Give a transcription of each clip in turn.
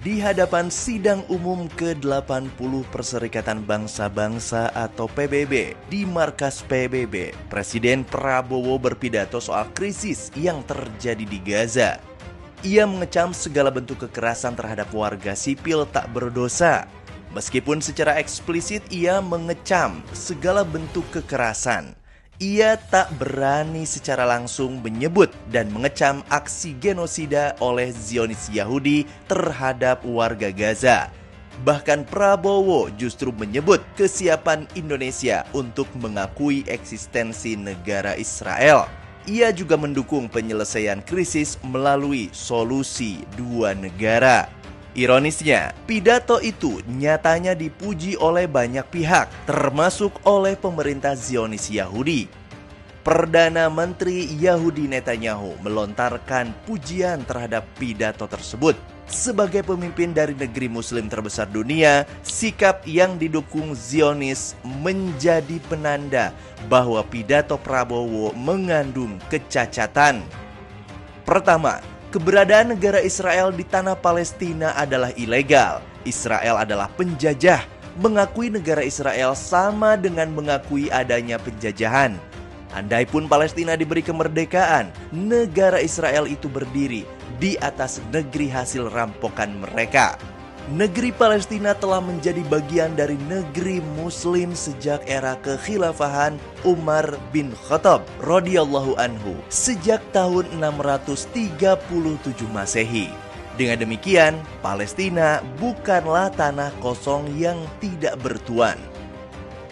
Di hadapan sidang umum ke-80 Perserikatan Bangsa-Bangsa atau PBB di markas PBB, Presiden Prabowo berpidato soal krisis yang terjadi di Gaza. Ia mengecam segala bentuk kekerasan terhadap warga sipil tak berdosa. Meskipun secara eksplisit ia mengecam segala bentuk kekerasan, ia tak berani secara langsung menyebut dan mengecam aksi genosida oleh Zionis Yahudi terhadap warga Gaza. Bahkan Prabowo justru menyebut kesiapan Indonesia untuk mengakui eksistensi negara Israel. Ia juga mendukung penyelesaian krisis melalui solusi dua negara. Ironisnya, pidato itu nyatanya dipuji oleh banyak pihak, termasuk oleh pemerintah Zionis Yahudi. Perdana Menteri Yahudi Netanyahu melontarkan pujian terhadap pidato tersebut. Sebagai pemimpin dari negeri Muslim terbesar dunia, sikap yang didukung Zionis menjadi penanda bahwa pidato Prabowo mengandung kecacatan. Pertama, keberadaan negara Israel di tanah Palestina adalah ilegal. Israel adalah penjajah. Mengakui negara Israel sama dengan mengakui adanya penjajahan. Andaipun Palestina diberi kemerdekaan, negara Israel itu berdiri di atas negeri hasil rampokan mereka. Negeri Palestina telah menjadi bagian dari negeri Muslim sejak era kekhilafahan Umar bin Khattab radhiyallahu anhu sejak tahun 637 Masehi. Dengan demikian, Palestina bukanlah tanah kosong yang tidak bertuan.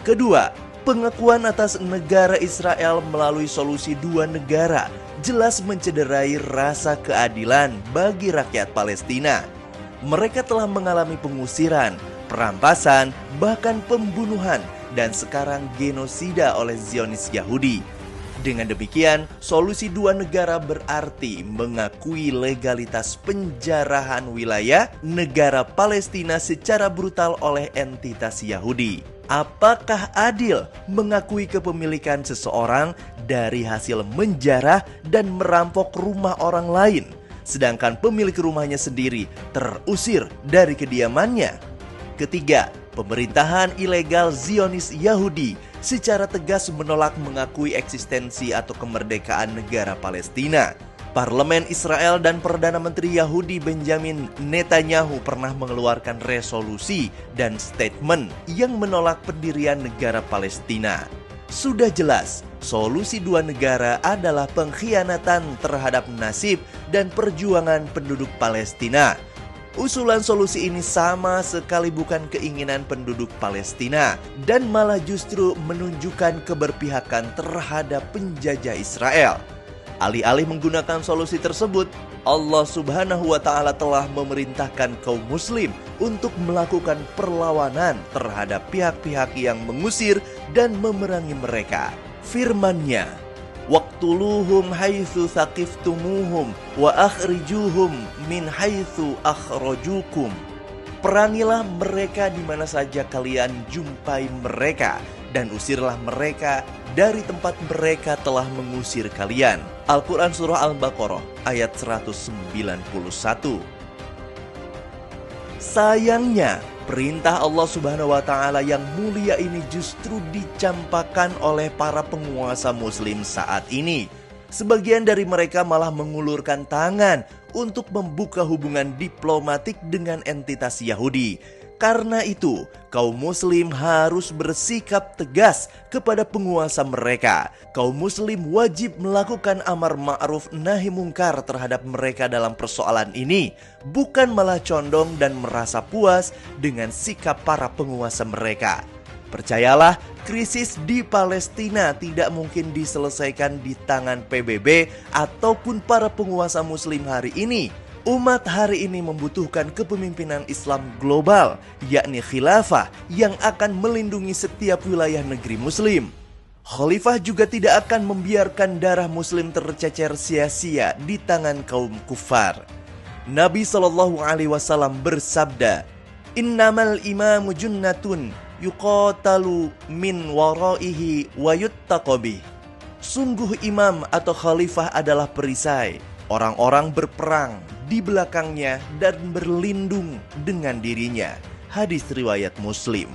Kedua, pengakuan atas negara Israel melalui solusi dua negara jelas mencederai rasa keadilan bagi rakyat Palestina. Mereka telah mengalami pengusiran, perampasan, bahkan pembunuhan, dan sekarang genosida oleh Zionis Yahudi. Dengan demikian, solusi dua negara berarti mengakui legalitas penjarahan wilayah negara Palestina secara brutal oleh entitas Yahudi. Apakah adil mengakui kepemilikan seseorang dari hasil menjarah dan merampok rumah orang lain, sedangkan pemilik rumahnya sendiri terusir dari kediamannya? Ketiga, pemerintahan ilegal Zionis Yahudi secara tegas menolak mengakui eksistensi atau kemerdekaan negara Palestina. Parlemen Israel dan Perdana Menteri Yahudi Benjamin Netanyahu pernah mengeluarkan resolusi dan statement yang menolak pendirian negara Palestina. Sudah jelas, solusi dua negara adalah pengkhianatan terhadap nasib dan perjuangan penduduk Palestina. Usulan solusi ini sama sekali bukan keinginan penduduk Palestina dan malah justru menunjukkan keberpihakan terhadap penjajah Israel. Alih-alih menggunakan solusi tersebut, Allah Subhanahu wa Ta'ala telah memerintahkan kaum Muslim untuk melakukan perlawanan terhadap pihak-pihak yang mengusir dan memerangi mereka. Firman-Nya, "Waqtuluhum haitsu tsaqiftumuhum wa akhrijuhum min haitsu akhrajukum." Perangilah mereka di mana saja kalian jumpai mereka, dan usirlah mereka dari tempat mereka telah mengusir kalian. Al-Quran Surah Al-Baqarah ayat 191. Sayangnya, perintah Allah Subhanahu wa Ta'ala yang mulia ini justru dicampakkan oleh para penguasa Muslim saat ini. Sebagian dari mereka malah mengulurkan tangan untuk membuka hubungan diplomatik dengan entitas Yahudi. Karena itu, kaum Muslim harus bersikap tegas kepada penguasa mereka. Kaum Muslim wajib melakukan amar ma'ruf nahi mungkar terhadap mereka dalam persoalan ini, bukan malah condong dan merasa puas dengan sikap para penguasa mereka. Percayalah, krisis di Palestina tidak mungkin diselesaikan di tangan PBB ataupun para penguasa Muslim hari ini. Umat hari ini membutuhkan kepemimpinan Islam global, yakni khilafah yang akan melindungi setiap wilayah negeri Muslim. Khalifah juga tidak akan membiarkan darah Muslim tercecer sia-sia di tangan kaum kufar. Nabi SAW bersabda, "Innamal imamu junnatun yuqatalu min waraihi wa yuttaqabih." Sungguh imam atau khalifah adalah perisai. Orang-orang berperang di belakangnya dan berlindung dengan dirinya. Hadis riwayat Muslim.